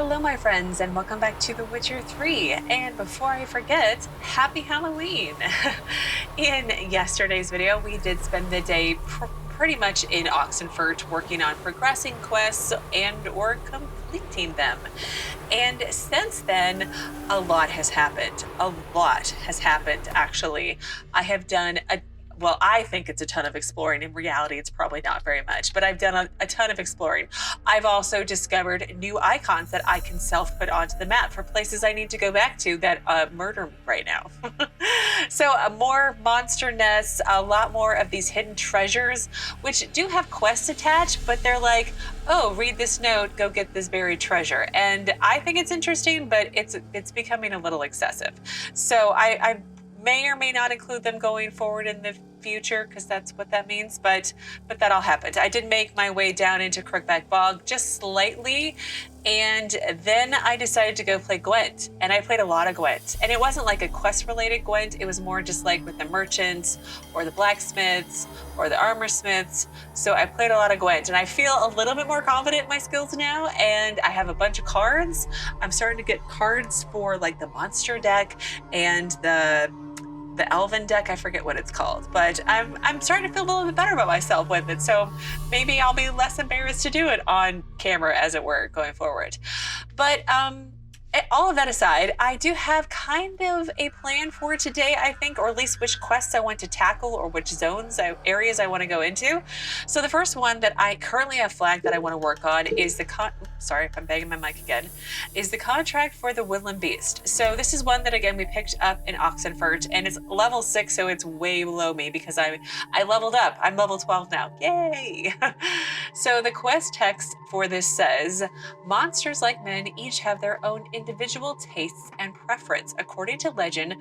Hello my friends and welcome back to The Witcher 3, and before I forget, happy Halloween! In yesterday's video we did spend the day pretty much in Oxenfurt working on progressing quests and or completing them. And since then, a lot has happened. A lot has happened actually. I have done well, I think it's a ton of exploring. In reality, it's probably not very much, but I've done a ton of exploring. I've also discovered new icons that I can self-put onto the map for places I need to go back to that murder me right now. So more monster nests, a lot more of these hidden treasures, which do have quests attached, but they're like, oh, read this note, go get this buried treasure. And I think it's interesting, but it's becoming a little excessive. So I may or may not include them going forward in the future, because that's what that means, but that all happened. I did make my way down into Crookback Bog just slightly, and then I decided to go play Gwent, and I played a lot of Gwent, and it wasn't like a quest-related Gwent, it was more just like with the merchants, or the blacksmiths, or the armorsmiths, so I played a lot of Gwent, and I feel a little bit more confident in my skills now, and I have a bunch of cards. I'm starting to get cards for like the monster deck, and the elven deck, I forget what it's called, but I'm starting to feel a little bit better about myself with it, so maybe I'll be less embarrassed to do it on camera, as it were, going forward. But all of that aside, I do have kind of a plan for today, I think, or at least which quests I want to tackle or which areas I want to go into. So the first one that I currently have flagged that I want to work on is sorry if I'm banging my mic again, is the contract for the Woodland Beast. So this is one that, again, we picked up in Oxenfurt, and it's level 6, so it's way below me because I leveled up. I'm level 12 now. Yay! So the quest text for this says, monsters like men each have their own individual tastes and preference. According to legend,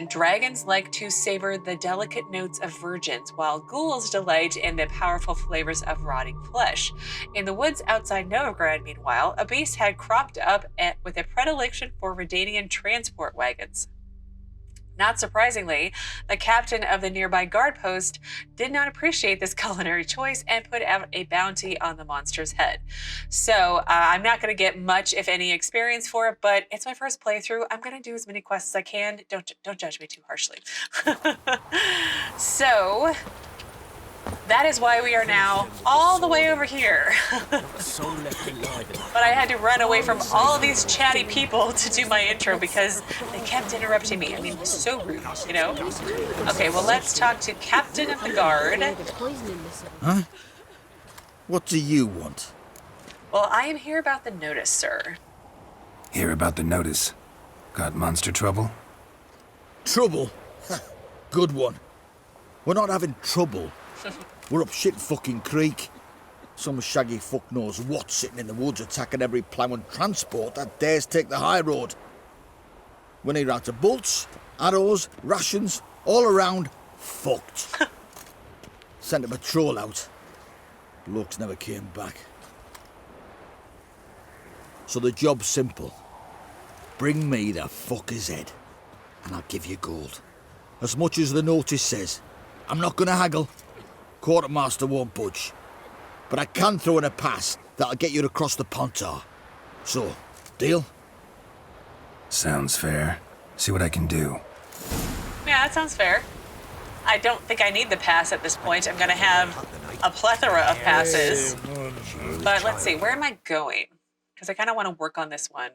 dragons like to savor the delicate notes of virgins, while ghouls delight in the powerful flavors of rotting flesh. In the woods outside Novigrad, meanwhile, a beast had cropped up with a predilection for Redanian transport wagons. Not surprisingly, the captain of the nearby guard post did not appreciate this culinary choice and put out a bounty on the monster's head. So I'm not going to get much, if any, experience for it, but it's my first playthrough. I'm going to do as many quests as I can. Don't judge me too harshly. So that is why we are now all the way over here. But I had to run away from all of these chatty people to do my intro because they kept interrupting me. I mean, it was so rude, you know? Okay, well, let's talk to Captain of the Guard. Huh? What do you want? Well, I am here about the notice, sir. Hear about the notice? Got monster trouble? Trouble? Good one. We're not having trouble. We're up shit fucking creek. Some shaggy fuck knows what sitting in the woods attacking every plough and transport that dares take the high road. We need rounds of bolts, arrows, rations, all around, fucked. Sent a patrol out. Blokes never came back. So the job's simple. Bring me the fucker's head, and I'll give you gold. As much as the notice says. I'm not gonna haggle. Quartermaster won't budge. But I can throw in a pass that'll get you across the Pontar. So, deal? Sounds fair. See what I can do. Yeah, that sounds fair. I don't think I need the pass at this point. I'm going to have a plethora of passes. But let's see, where am I going? Because I kind of want to work on this one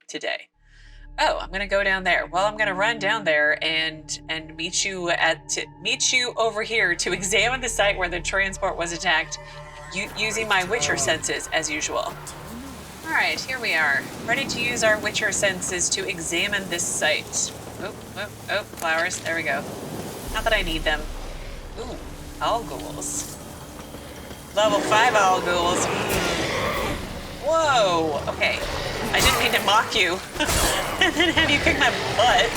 today. Oh, I'm going to go down there. Well, I'm going to run down there and meet you over here to examine the site where the transport was attacked using my Witcher senses, as usual. All right, here we are, ready to use our Witcher senses to examine this site. Oh, flowers, there we go. Not that I need them. Ooh, Alghouls. Level 5 Alghouls. Whoa, okay. I didn't mean to mock you. And then have you kick my butt.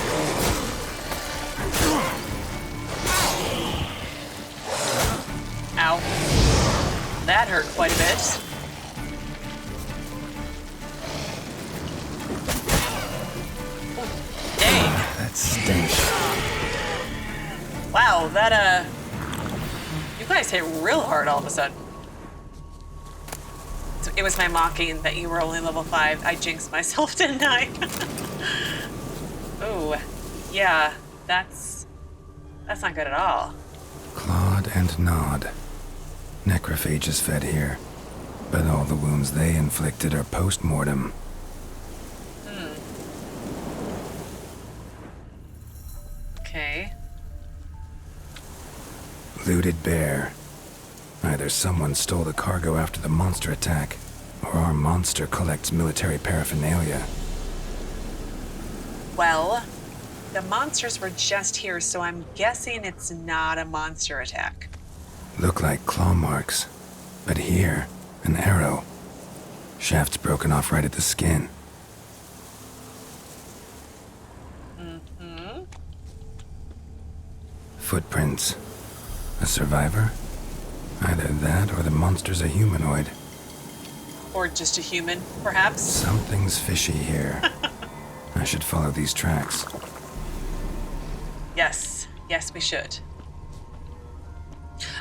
Ow. That hurt quite a bit. Dang. That stinks. Wow, that, you guys hit real hard all of a sudden. It was my mocking that you were only level 5. I jinxed myself, didn't I? Oh, yeah, that's not good at all. Clawed and gnawed. Necrophages fed here, but all the wounds they inflicted are post-mortem. Okay. Looted bear. Either someone stole the cargo after the monster attack, or our monster collects military paraphernalia. Well, the monsters were just here, so I'm guessing it's not a monster attack. Look like claw marks, but here, an arrow. Shaft's broken off right at the skin. Footprints. A survivor? Either that or the monster's a humanoid. Or just a human, perhaps? Something's fishy here. I should follow these tracks. Yes, we should.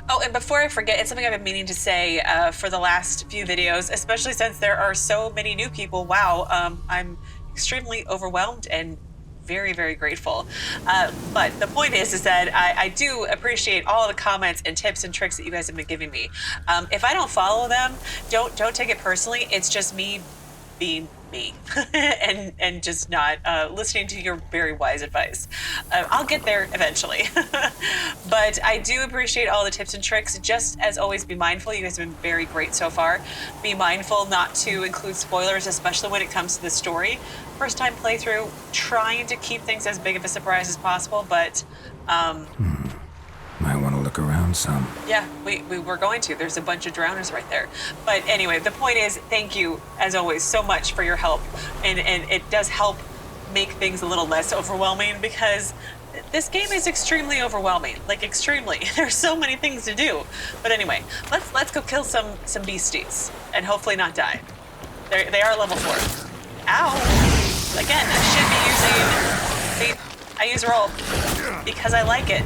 Oh, and before I forget, it's something I've been meaning to say for the last few videos, especially since there are so many new people. Wow, I'm extremely overwhelmed and very, very grateful. But the point is that I do appreciate all the comments and tips and tricks that you guys have been giving me. If I don't follow them, don't take it personally. It's just me being me and just not listening to your very wise advice. I'll get there eventually. But I do appreciate all the tips and tricks. Just as always, be mindful. You guys have been very great so far. Be mindful not to include spoilers, especially when it comes to the story. First time playthrough, trying to keep things as big of a surprise as possible, but Might want to look around some. yeah, we were going to. There's a bunch of drowners right there. But anyway, the point is, thank you, as always, so much for your help. And it does help make things a little less overwhelming, because this game is extremely overwhelming. Like, extremely. There's so many things to do. But anyway, let's go kill some beasties and hopefully not die. They are level 4. Ow! Again, I should be using... See, I use roll because I like it.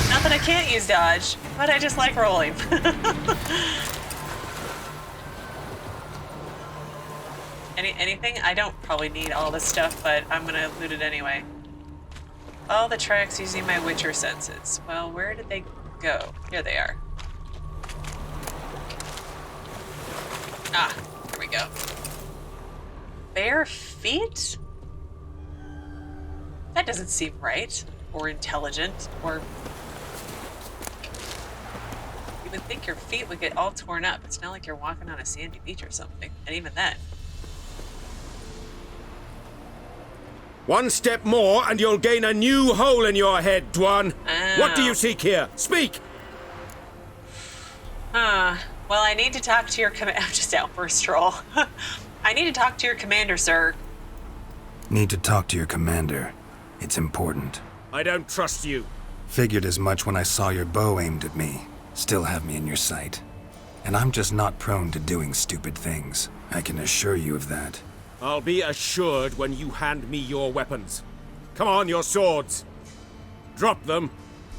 Not that I can't use dodge, but I just like rolling. Anything? I don't probably need all this stuff, but I'm gonna loot it anyway. All the tracks using my Witcher senses. Well, where did they go? Here they are. Ah, here we go. Bare feet? That doesn't seem right, or intelligent, or... You would think your feet would get all torn up. It's not like you're walking on a sandy beach or something, and even then. One step more and you'll gain a new hole in your head, Dwan. What do you seek here? Speak! Well, I need to talk to your I'm just out for a stroll. I need to talk to your commander, sir. Need to talk to your commander. It's important. I don't trust you. Figured as much when I saw your bow aimed at me. Still have me in your sight. And I'm just not prone to doing stupid things. I can assure you of that. I'll be assured when you hand me your weapons. Come on, your swords. Drop them,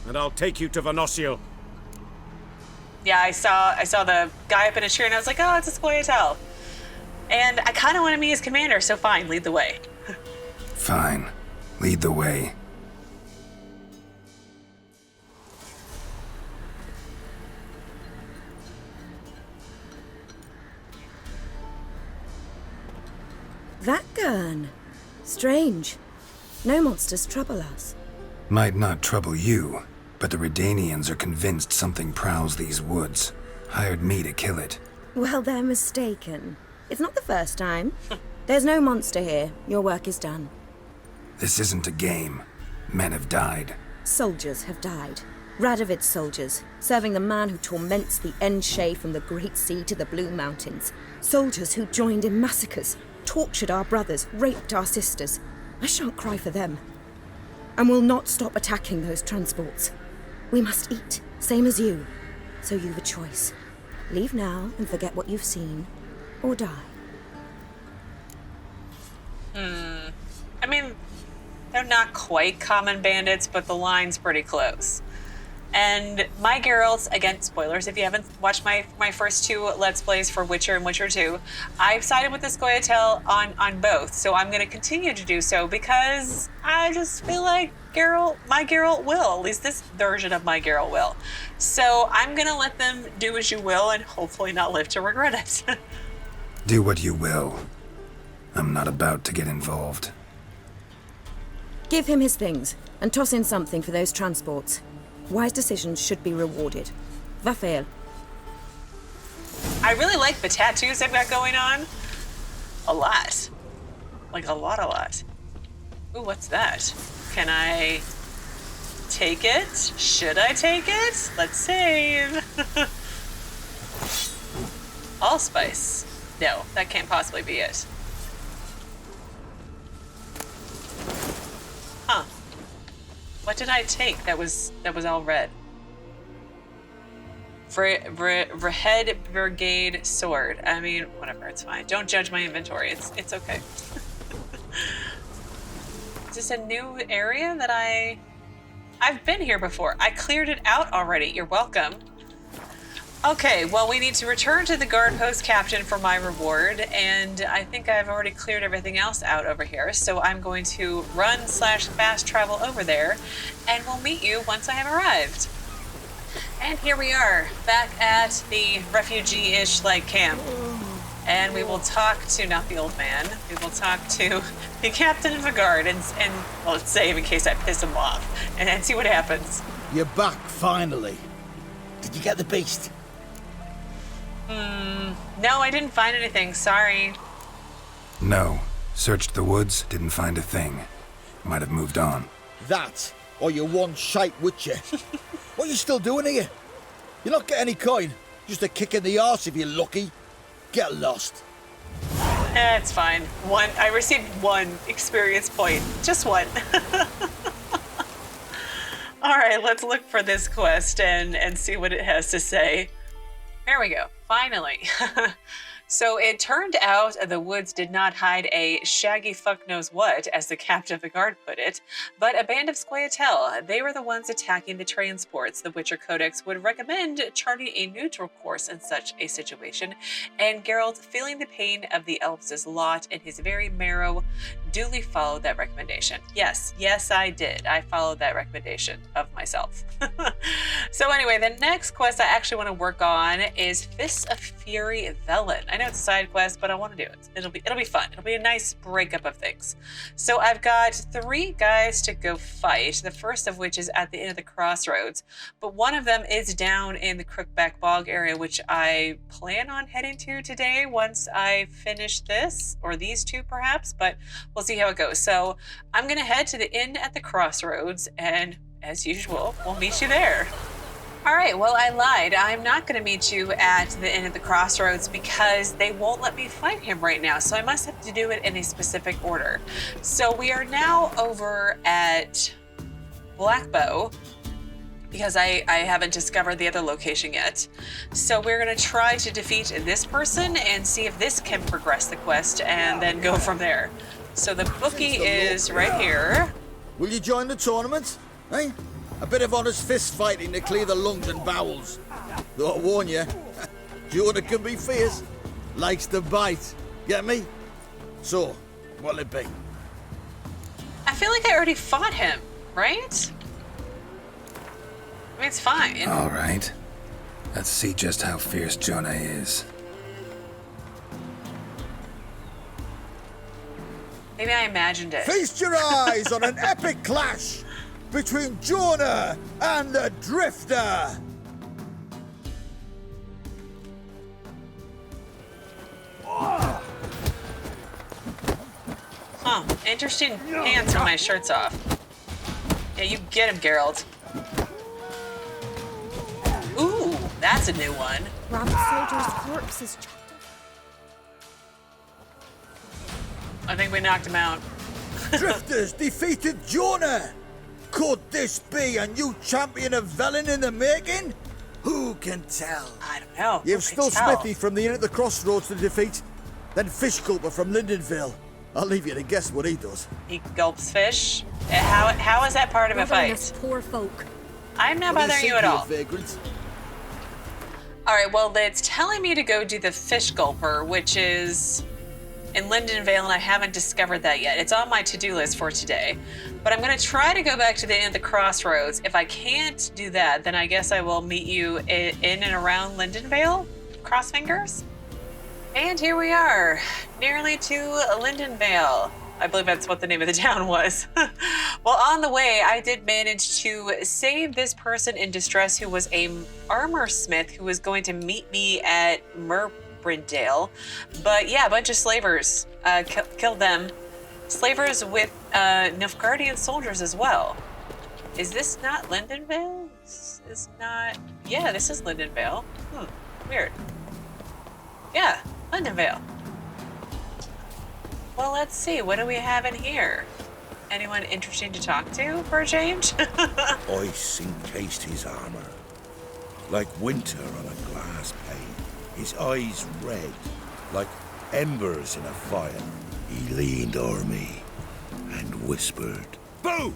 and I'll take you to Venosio. Yeah, I saw the guy up in a tree, and I was like, oh, it's a scoia'tael. And I kind of want to be his commander, so fine, lead the way. Fine. Lead the way. That gun. Strange. No monsters trouble us. Might not trouble you, but the Redanians are convinced something prowls these woods. Hired me to kill it. Well, they're mistaken. It's not the first time. There's no monster here. Your work is done. This isn't a game. Men have died. Soldiers have died. Radovid's soldiers, serving the man who torments the Enche from the Great Sea to the Blue Mountains. Soldiers who joined in massacres, tortured our brothers, raped our sisters. I shan't cry for them. And will not stop attacking those transports. We must eat, same as you. So you've a choice. Leave now and forget what you've seen, or die. I mean, They're not quite common bandits, but the line's pretty close. And my Geralt, again, spoilers if you haven't watched my first 2 Let's Plays for Witcher and Witcher 2, I've sided with the scoia'tael on both. So I'm going to continue to do so because I just feel like my Geralt will. At least this version of my Geralt will. So I'm going to let them do as you will and hopefully not live to regret it. Do what you will. I'm not about to get involved. Give him his things, and toss in something for those transports. Wise decisions should be rewarded. Vafel. I really like the tattoos I've got going on. A lot. Like a lot. Ooh, what's that? Can I take it? Should I take it? Let's save. Allspice. No, that can't possibly be it. Huh. What did I take that was all red? Head Brigade Sword. I mean, whatever, it's fine. Don't judge my inventory. It's okay. Is this a new area that I've been here before? I cleared it out already. You're welcome. Okay, well, we need to return to the guard post captain for my reward, and I think I've already cleared everything else out over here, so I'm going to run/fast travel over there, and we'll meet you once I have arrived. And here we are, back at the refugee-ish like camp. And we will talk to, not the old man, we will talk to the captain of the guard and well, let's save in case I piss him off, and then see what happens. You're back, finally. Did you get the beast? No, I didn't find anything, sorry. No. Searched the woods, didn't find a thing. Might have moved on. That, or you're one shite witcher. What are you still doing here? You're not getting any coin. Just a kick in the arse if you're lucky. Get lost. It's fine. I received 1 experience point. Just 1. All right, let's look for this quest and see what it has to say. There we go. Finally. So it turned out the woods did not hide a shaggy fuck knows what, as the captain of the guard put it, but a band of scoia'tael. They were the ones attacking the transports. The Witcher Codex would recommend charting a neutral course in such a situation, and Geralt, feeling the pain of the elves' lot in his very marrow, duly followed that recommendation. Yes, I did. I followed that recommendation of myself. So anyway, the next quest I actually want to work on is Fists of Fury Velen. I know it's a side quest, but I want to do it. It'll be fun. It'll be a nice breakup of things. So I've got 3 guys to go fight, the first of which is at the end of the crossroads, but one of them is down in the Crookback Bog area, which I plan on heading to today once I finish this, or these 2 perhaps, but we'll see how it goes. So I'm going to head to the inn at the crossroads, and as usual, we'll meet you there. All right, well, I lied. I'm not going to meet you at the inn at the crossroads because they won't let me fight him right now, so I must have to do it in a specific order. So we are now over at Blackbow because I haven't discovered the other location yet. So we're going to try to defeat this person and see if this can progress the quest and then go from there. So the bookie is right here. Will you join the tournament? Eh? A bit of honest fist fighting to clear the lungs and bowels. Though I warn you, Jonah can be fierce. Likes to bite. Get me? So, what'll it be? I feel like I already fought him, right? I mean, it's fine. All right. Let's see just how fierce Jonah is. Maybe I imagined it. Feast your eyes on an epic clash between Jonah and the Drifter. Huh, interesting hands when my shirt's off. Yeah, you get him, Geralt. Ooh, that's a new one. Rob the soldier's corpse is chopped up. I think we knocked him out. Drifters defeated Jonah. Could this be a new champion of Velen in the making? Who can tell? I don't know. You've Who still can tell? Smithy from the inn at the crossroads to defeat, then Fishgulper from Lindenvale. I'll leave you to guess what he does. He gulps fish. How is that part of a Bothering us fight? poor folk. I'm not What do bothering you think, at all. vagrant? All right, well, it's telling me to go do the Fishgulper, which is in Lindenvale, and I haven't discovered that yet. It's on my to-do list for today. But I'm going to try to go back to the end of the crossroads. If I can't do that, then I guess I will meet you in and around Lindenvale. Cross fingers. And here we are, nearly to Lindenvale. I believe that's what the name of the town was. Well, on the way, I did manage to save this person in distress who was a armor smith who was going to meet me at Merbrindale. But yeah, a bunch of slavers killed them. Slavers with Nilfgaardian soldiers as well. Is this not Lindenvale? This is not... Yeah, this is Lindenvale. Weird. Yeah, Lindenvale. Well, let's see. What do we have in here? Anyone interesting to talk to for a change? Ice encased his armor, like winter on a glass pane. His eyes red, like embers in a fire. He leaned o'er me and whispered, "Boo!"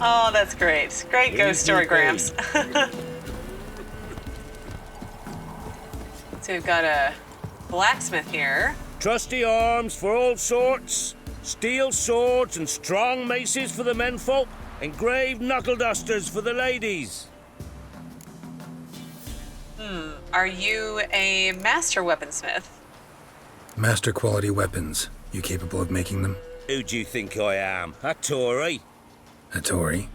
Oh, that's great. Great ghost story, Grams. So we've got a blacksmith here. Trusty arms for all sorts, steel swords and strong maces for the menfolk, engraved knuckle dusters for the ladies. Are you a master weaponsmith? Master quality weapons. You capable of making them? Who do you think I am? Hattori, Hattori?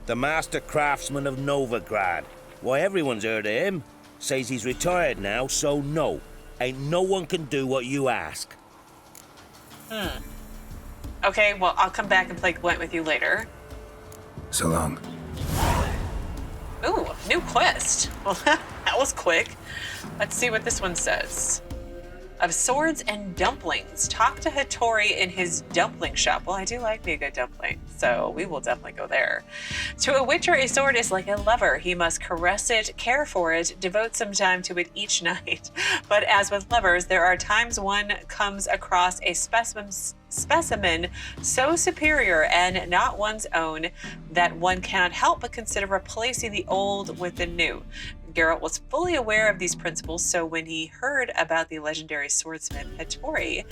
the master craftsman of Novigrad. Why, everyone's heard of him. Says he's retired now, so no. Ain't no one can do what you ask. Okay, well, I'll come back and play Gwent with you later. So long. Ooh, new quest. Well, that was quick. Let's see what this one says. Of Swords and Dumplings. Talk to Hattori in his dumpling shop. Well, I do like me a good dumpling, so we will definitely go there. To a witcher, a sword is like a lover. He must caress it, care for it, devote some time to it each night. But as with lovers, there are times one comes across a specimen so superior and not one's own that one cannot help but consider replacing the old with the new. Geralt was fully aware of these principles, so when he heard about the legendary swordsmith Hattori,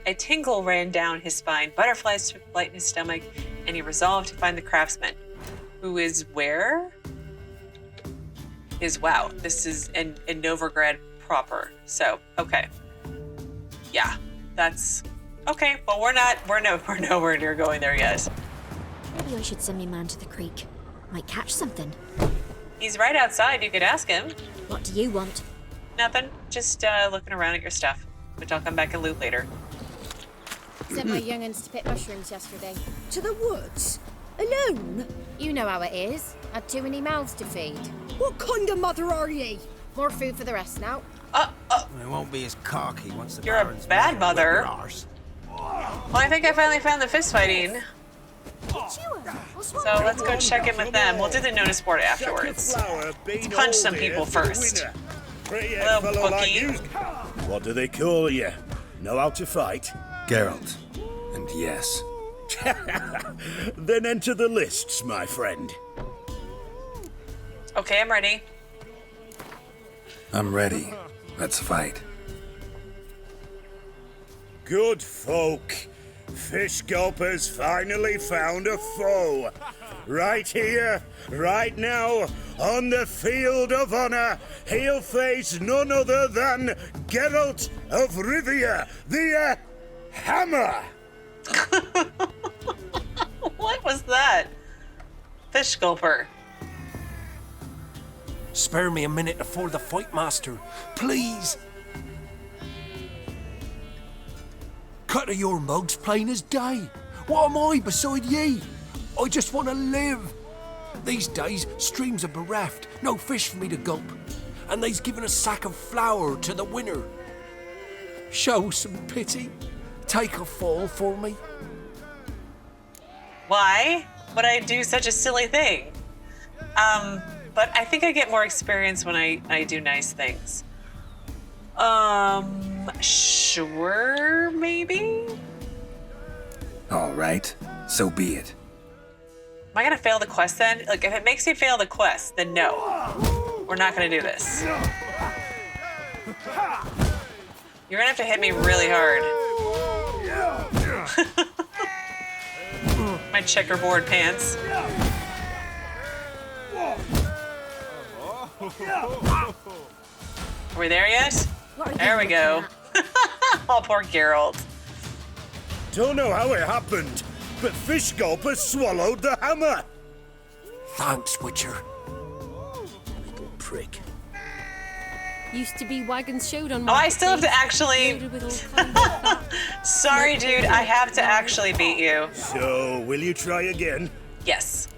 a tingle ran down his spine, butterflies took flight in his stomach, and he resolved to find the craftsman. Who is where? Wow, this is in Novigrad proper. So, okay. Yeah, that's okay. Well, we're nowhere near going there yet. Maybe I should send me man to the creek. Might catch something. He's right outside. You could ask him. What do you want? Nothing. Just looking around at your stuff, which I'll come back and loot later. Sent my young'uns to pick mushrooms yesterday. To the woods? Alone? You know how it is. Had too many mouths to feed. What kind of mother are ye? More food for the rest now. It won't be as cocky once the You're a Baron's bad made mother. whip your arse. Well, I think I finally found the fist fighting. So let's go check in with them. We'll do the notice board afterwards. Let's punch some people first. Hello, Bookie. What do they call you? Know how to fight? Geralt. And yes. Then enter the lists, my friend. Okay, I'm ready. I'm ready. Let's fight. Good folk. Fishgulper's finally found a foe. Right here, right now, on the field of honor, he'll face none other than Geralt of Rivia, the Hammer. What was that? Fishgulper. Spare me a minute before the fight, master. Please. Cut of your mug's plain as day. What am I beside ye? I just want to live. These days, streams are bereft, no fish for me to gulp. And they's given a sack of flour to the winner. Show some pity. Take a fall for me. Why would I do such a silly thing? But I think I get more experience when I do nice things. Sure, maybe? All right, so be it. Am I gonna fail the quest then? Like, if it makes me fail the quest, then no. We're not gonna do this. You're gonna have to hit me really hard. My checkerboard pants. Are we there yet? There we go. Oh, poor Geralt. Don't know how it happened, but Fishgulper swallowed the hammer. Thanks, Witcher. Little prick. Used to be wagons showed on Oh, I still have to actually... Sorry, dude, I have to actually beat you. So, will you try again? Yes.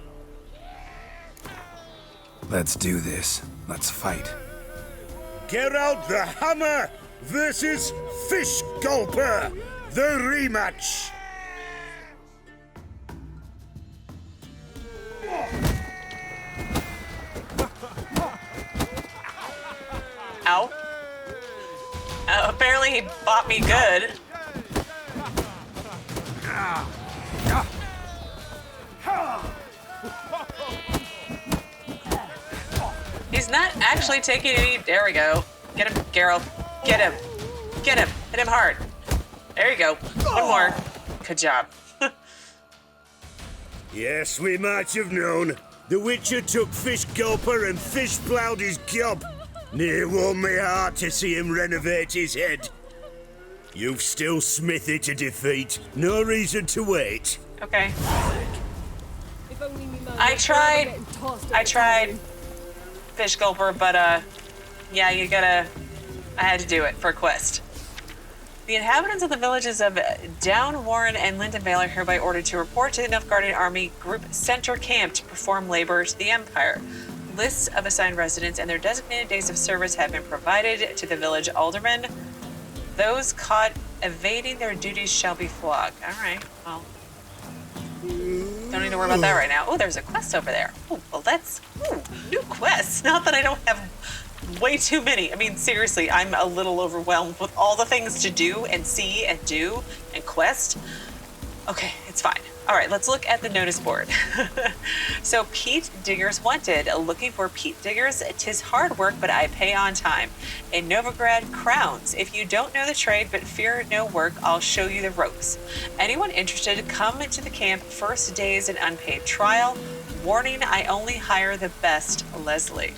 Let's do this. Let's fight. Geralt the Hammer versus Fishgulper, the rematch. Ow. Apparently he bought me good. He's not actually taking any... There we go. Get him, Geralt. Get him. Get him. Hit him hard. There you go. One more. Good job. Yes, we might have known. The Witcher took Fishgulper and fish-plowed his gob. Near warmed my heart to see him renovate his head. You've still Smithy to defeat. No reason to wait. Okay. I tried Fishgulper, but yeah, I had to do it for a quest. The inhabitants of the villages of Downwarren and Lindenvale are hereby ordered to report to the Nilfgaardian Army Group Center Camp to perform labor to the Empire. Lists of assigned residents and their designated days of service have been provided to the village aldermen. Those caught evading their duties shall be flogged. All right, well, don't need to worry about that right now. Oh, there's a quest over there. Oh, well, new quests. Not that I don't have way too many. I mean, seriously, I'm a little overwhelmed with all the things to do and see and do and quest. Okay, it's fine. All right, let's look at the notice board. So, peat diggers wanted. Looking for peat diggers. 'Tis hard work, but I pay on time. In Novigrad, crowns. If you don't know the trade but fear no work, I'll show you the ropes. Anyone interested, come to the camp. First day is an unpaid trial. Warning, I only hire the best, Leslie.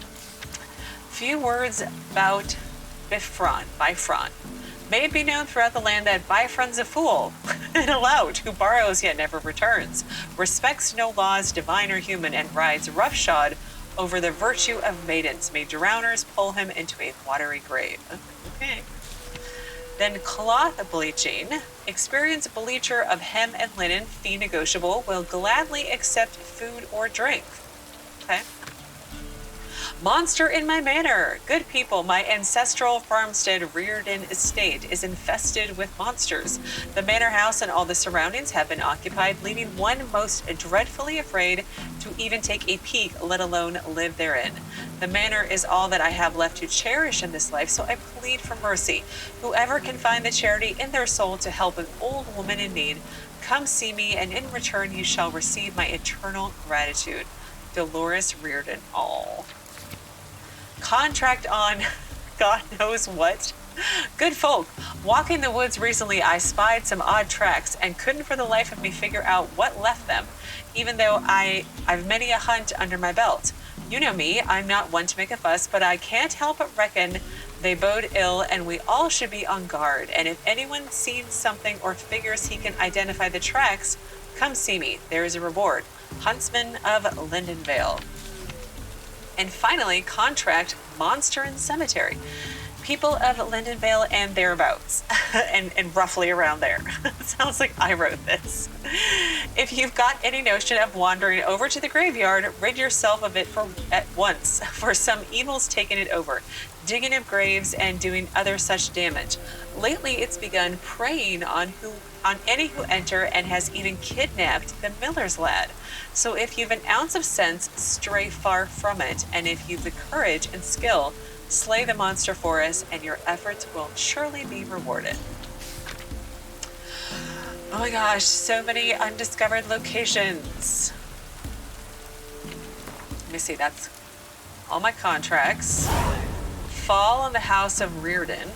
Few words about Bifron. May it be known throughout the land that Bifron's a fool, and a lout who borrows yet never returns, respects no laws, divine or human, and rides roughshod over the virtue of maidens. May drowners pull him into a watery grave. Okay. Then cloth bleaching. Experienced bleacher of hem and linen, fee negotiable, will gladly accept food or drink. Okay. Monster in my manor. Good people, my ancestral farmstead Reardon estate is infested with monsters. The manor house and all the surroundings have been occupied, leaving one most dreadfully afraid to even take a peek, let alone live therein. The manor is all that I have left to cherish in this life, so I plead for mercy. Whoever can find the charity in their soul to help an old woman in need, come see me, and in return you shall receive my eternal gratitude. Dolores Reardon. All. Contract on God knows what. Good folk. Walking the woods recently, I spied some odd tracks and couldn't for the life of me figure out what left them, even though I've many a hunt under my belt. You know me, I'm not one to make a fuss, but I can't help but reckon they bode ill, and we all should be on guard. And if anyone sees something or figures he can identify the tracks, come see me. There is a reward. Huntsman of Lindenvale. And finally, contract Monster and Cemetery. People of Lindenvale and thereabouts, and roughly around there. Sounds like I wrote this. If you've got any notion of wandering over to the graveyard, rid yourself of it at once, for some evil's taken it over, digging up graves and doing other such damage. Lately, it's begun preying on any who enter, and has even kidnapped the miller's lad. So if you've an ounce of sense, stray far from it, and if you've the courage and skill, Slay the monster for us, and your efforts will surely be rewarded. Oh my gosh, so many undiscovered locations. Let me see, that's all my contracts. Fall on the House of Reardon.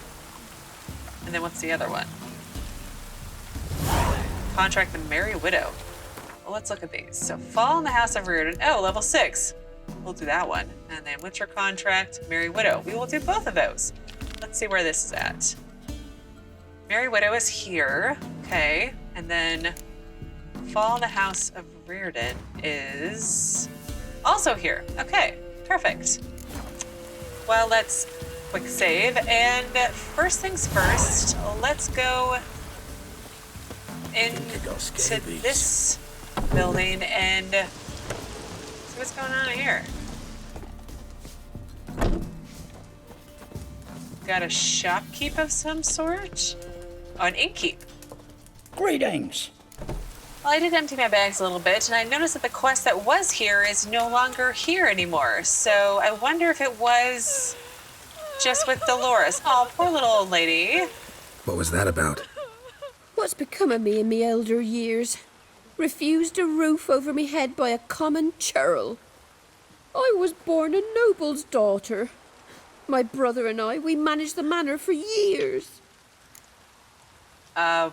And then what's the other one? Contract the Merry Widow. Well, let's look at these. So Fall on the House of Reardon. Oh, level 6. We'll do that one. And then Witcher Contract, Merry Widow. We will do both of those. Let's see where this is at. Merry Widow is here. Okay. And then Fall on the House of Reardon is also here. Okay. Perfect. Well, let's quick save. And first things first, let's go into this building and see what's going on here. Got a shopkeep of some sort? Oh, an innkeep. Greetings. Well, I did empty my bags a little bit, and I noticed that the quest that was here is no longer here anymore. So I wonder if it was just with Dolores. Oh, poor little old lady. What was that about? What's become of me in me elder years? Refused a roof over me head by a common churl. I was born a noble's daughter. My brother and I, we managed the manor for years. I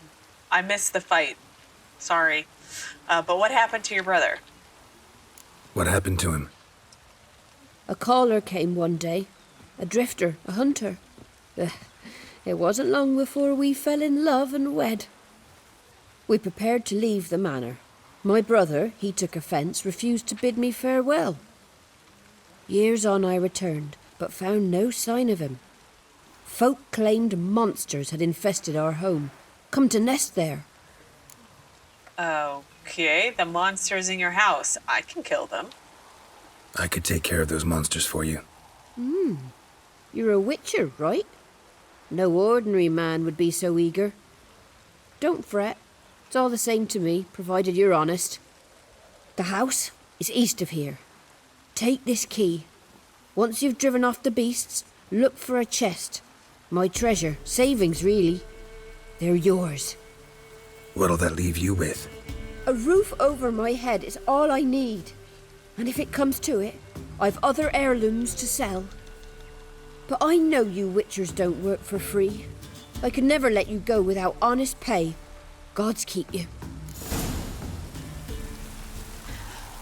missed the fight. Sorry. But what happened to your brother? What happened to him? A caller came one day. A drifter, a hunter. It wasn't long before we fell in love and wed. We prepared to leave the manor. My brother, he took offence, refused to bid me farewell. Years on I returned, but found no sign of him. Folk claimed monsters had infested our home, come to nest there. Okay, the monsters in your house. I can kill them. I could take care of those monsters for you. You're a witcher, right? No ordinary man would be so eager. Don't fret. It's all the same to me, provided you're honest. The house is east of here. Take this key. Once you've driven off the beasts, look for a chest. My treasure, savings really. They're yours. What'll that leave you with? A roof over my head is all I need. And if it comes to it, I've other heirlooms to sell. But I know you witchers don't work for free. I could never let you go without honest pay. Gods keep you.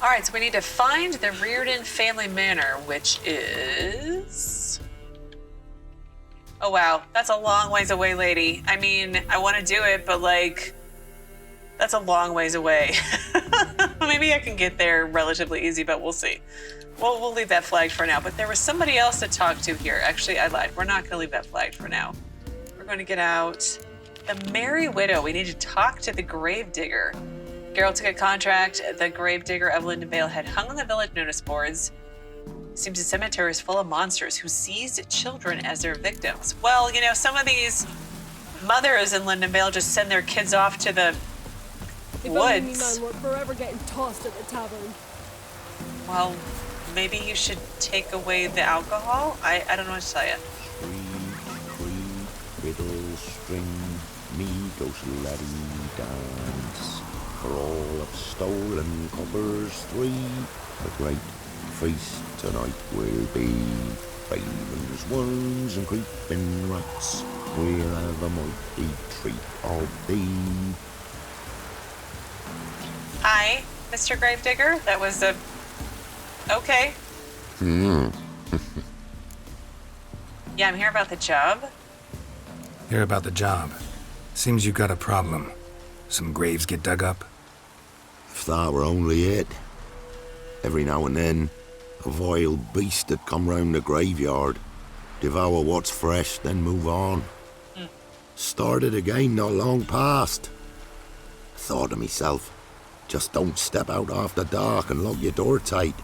All right, so we need to find the Reardon family manor, which is... Oh, wow. That's a long ways away, lady. I mean, I want to do it, but, like, that's a long ways away. Maybe I can get there relatively easy, but we'll see. We'll leave that flagged for now. But there was somebody else to talk to here. Actually, I lied. We're not going to leave that flagged for now. We're going to get out the Merry Widow. We need to talk to the Gravedigger. Geralt took a contract. The Gravedigger of Lindenvale had hung on the village notice boards. Seems the cemetery is full of monsters who seized children as their victims. Well, you know, some of these mothers in Lindenvale just send their kids off to the woods. We're forever getting tossed at the tavern. Well, maybe you should take away the alcohol? I don't know what to tell you. Riddle, string, me goes laddie dance. For all of stolen coppers 3, a great feast tonight will be. Ravens, worms, and creeping rats. We'll have a mighty treat of thee. Hi, Mr. Gravedigger. That was a... Okay. Yeah, I'm here about the job. Hear about the job. Seems you got a problem. Some graves get dug up? If that were only it. Every now and then, a vile beast that come round the graveyard, devour what's fresh, then move on. Started again not long past. Thought to myself, just don't step out after dark and lock your door tight.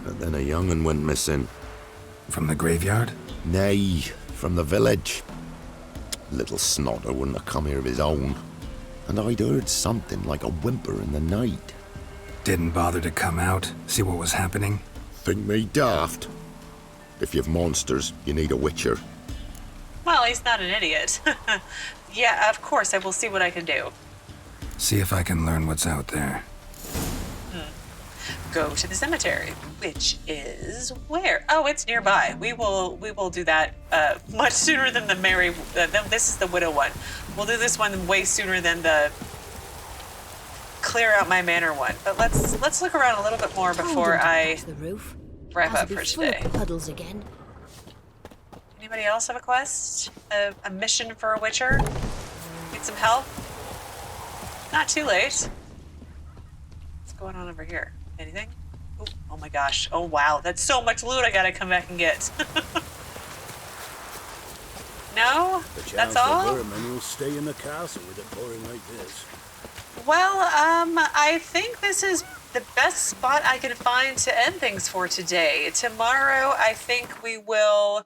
But then a young'un went missing. From the graveyard? Nay, from the village. Little snotter wouldn't have come here of his own. And I'd heard something like a whimper in the night. Didn't bother to come out, see what was happening? Think me daft? If you've monsters, you need a witcher. Well, he's not an idiot. Yeah, of course, I will see what I can do. See if I can learn what's out there. Go to the cemetery, which is where? Oh, it's nearby. We will do that much sooner than the this is the widow one. We'll do this one way sooner than the clear out my manor one. But let's look around a little bit more before I wrap up for today. Puddles again. Anybody else have a quest? A mission for a witcher? Need some help? Not too late. What's going on over here? Anything? Ooh, oh my gosh. Oh wow, that's so much loot I gotta come back and get. No? That's all? The will stay in the castle with it pouring like this. Well, I think this is the best spot I can find to end things for today. Tomorrow, I think we will...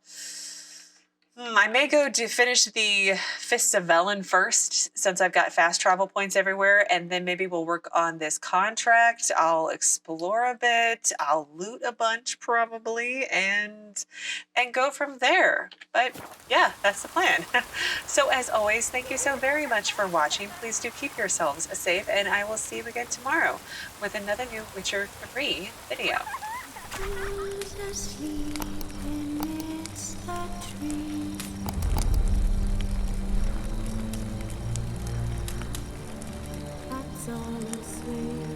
I may go to finish the Fists of Velen first, since I've got fast travel points everywhere, and then maybe we'll work on this contract. I'll explore a bit, I'll loot a bunch probably, and go from there. But yeah, that's the plan. So as always, thank you so very much for watching. Please do keep yourselves safe, and I will see you again tomorrow with another new Witcher 3 video. On a swing.